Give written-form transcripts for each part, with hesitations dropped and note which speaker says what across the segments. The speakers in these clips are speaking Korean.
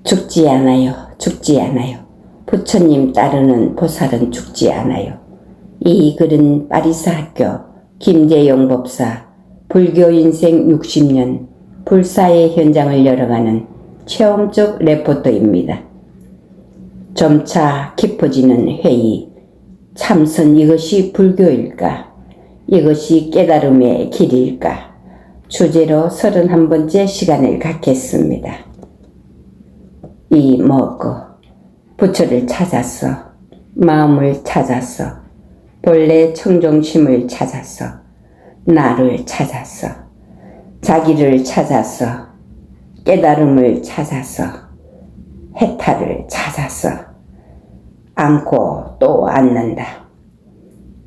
Speaker 1: 죽지 않아요. 죽지 않아요. 부처님 따르는 보살은 죽지 않아요. 이 글은 파리사학교 김재용 법사 불교 인생 60년 불사의 현장을 열어가는 체험적 레포터입니다. 점차 깊어지는 회의. 참선 이것이 불교일까? 이것이 깨달음의 길일까? 주제로 31번째 시간을 갖겠습니다. 이 먹고 부처를 찾았어. 마음을 찾았어. 본래 청정심을 찾았어. 나를 찾았어. 자기를 찾았어. 깨달음을 찾았어. 해탈을 찾았어. 안고 또 앉는다.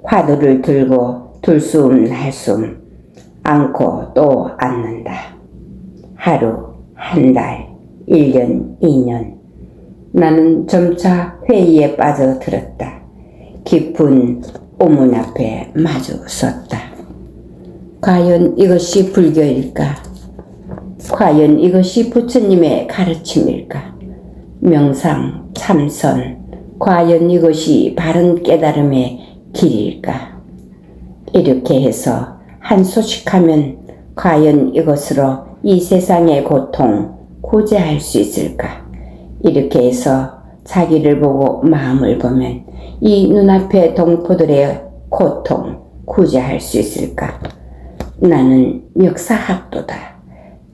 Speaker 1: 화두를 들고 들숨 날숨 안고 또 앉는다. 하루, 한 달, 1년, 2년 나는 점차 회의에 빠져들었다. 깊은 오문 앞에 마주 섰다. 과연 이것이 불교일까? 과연 이것이 부처님의 가르침일까? 명상, 참선, 과연 이것이 바른 깨달음의 길일까? 이렇게 해서 한소식하면 과연 이것으로 이 세상의 고통 구제할 수 있을까? 이렇게 해서 자기를 보고 마음을 보면 이 눈앞의 동포들의 고통 구제할 수 있을까? 나는 역사학도다.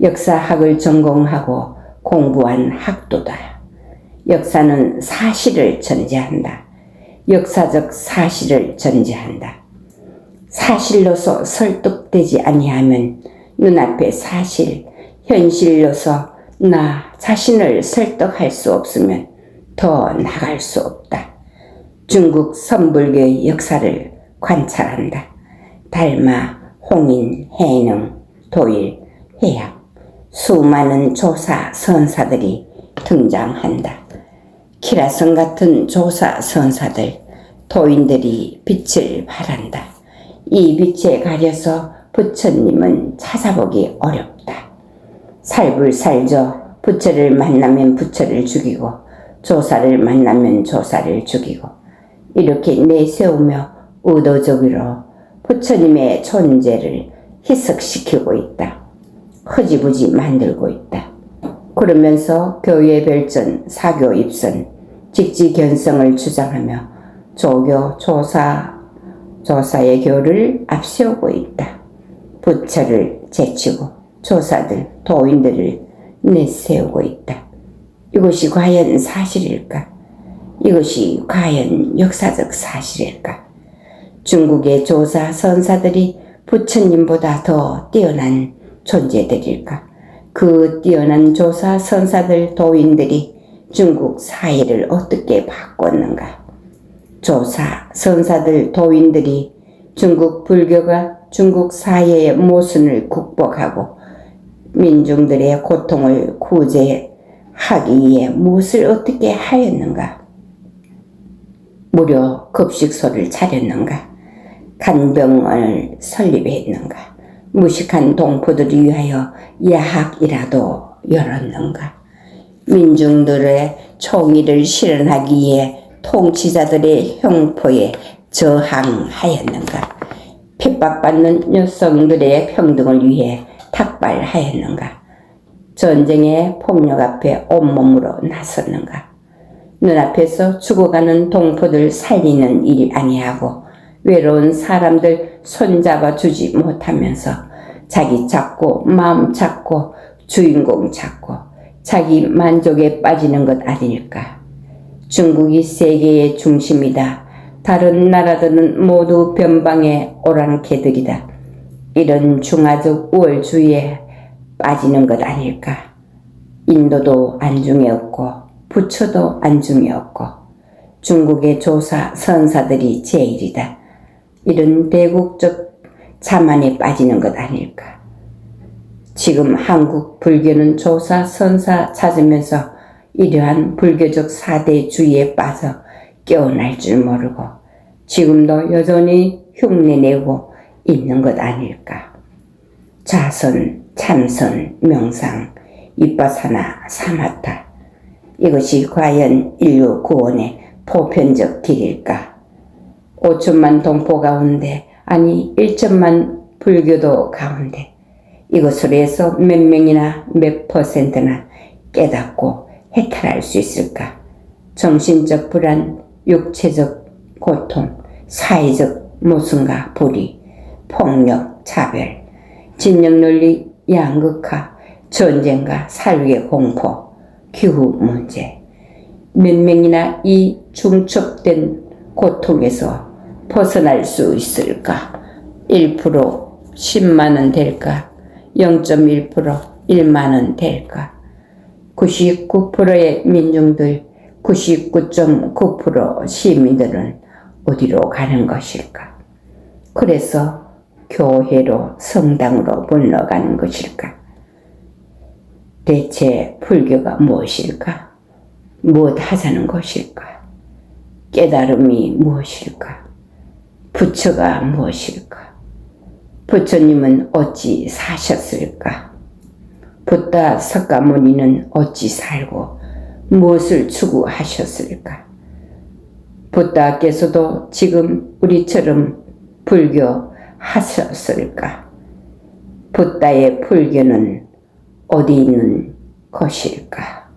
Speaker 1: 역사학을 전공하고 공부한 학도다. 역사는 사실을 전제한다. 역사적 사실을 전제한다. 사실로서 설득되지 아니하면 눈앞의 사실, 현실로서 나 자신을 설득할 수 없으면 더 나갈 수 없다. 중국 선불교의 역사를 관찰한다. 달마, 홍인, 해능, 도일, 회약, 수많은 조사, 선사들이 등장한다. 키라성 같은 조사, 선사들, 도인들이 빛을 발한다. 이 빛에 가려서 부처님은 찾아보기 어렵다. 살불살저 부처를 만나면 부처를 죽이고 조사를 만나면 조사를 죽이고 이렇게 내세우며 의도적으로 부처님의 존재를 희석시키고 있다. 흐지부지 만들고 있다. 그러면서 교회 별전, 사교 입선, 직지견성을 주장하며 조교, 조사의 교를 앞세우고 있다. 부처를 제치고 조사들, 도인들을 내세우고 있다. 이것이 과연 사실일까? 이것이 과연 역사적 사실일까? 중국의 조사, 선사들이 부처님보다 더 뛰어난 존재들일까? 그 뛰어난 조사, 선사들, 도인들이 중국 사회를 어떻게 바꿨는가? 조사, 선사들, 도인들이 중국 불교가 중국 사회의 모순을 극복하고 민중들의 고통을 구제하기 위해 무엇을 어떻게 하였는가? 무료 급식소를 차렸는가? 간병원을 설립했는가? 무식한 동포들을 위하여 야학이라도 열었는가? 민중들의 총의를 실현하기 위해 통치자들의 형포에 저항하였는가? 핍박받는 여성들의 평등을 위해 탁발하였는가? 전쟁의 폭력 앞에 온몸으로 나섰는가? 눈앞에서 죽어가는 동포들 살리는 일 아니하고 외로운 사람들 손잡아 주지 못하면서 자기 찾고 마음 찾고 주인공 찾고 자기 만족에 빠지는 것 아닐까? 중국이 세계의 중심이다. 다른 나라들은 모두 변방의 오랑캐들이다. 이런 중화적 우월주의에 빠지는 것 아닐까? 인도도 안중에 없고 부처도 안중에 없고 중국의 조사 선사들이 제일이다. 이런 대국적 자만에 빠지는 것 아닐까? 지금 한국 불교는 조사 선사 찾으면서 이러한 불교적 사대주의에 빠져 깨어날 줄 모르고 지금도 여전히 흉내내고 있는 것 아닐까? 자선, 참선, 명상, 이빠사나, 사마타 이것이 과연 인류 구원의 보편적 길일까? 5천만 동포 가운데, 아니 1천만 불교도 가운데 이것으로 해서 몇 명이나 몇 퍼센트나 깨닫고 해탈할 수 있을까? 정신적 불안, 육체적 고통, 사회적 모순과 불의, 폭력, 차별, 진영논리 양극화, 전쟁과 살육의 공포, 기후 문제. 몇 명이나 이 중첩된 고통에서 벗어날 수 있을까? 1%, 10만원 될까? 0.1%, 1만원 될까? 99%의 민중들, 99.9% 시민들은 어디로 가는 것일까? 그래서 교회로, 성당으로 물러가는 것일까? 대체 불교가 무엇일까? 무엇 하자는 것일까? 깨달음이 무엇일까? 부처가 무엇일까? 부처님은 어찌 사셨을까? 붓다 석가모니는 어찌 살고 무엇을 추구하셨을까? 붓다께서도 지금 우리처럼 불교 하셨을까? 붓다의 불교는 어디 있는 것일까?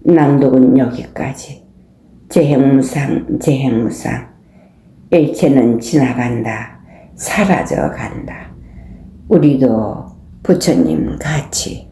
Speaker 1: 낭독은 여기까지. 재행무상, 재행무상. 일체는 지나간다. 사라져간다. 우리도 부처님 같이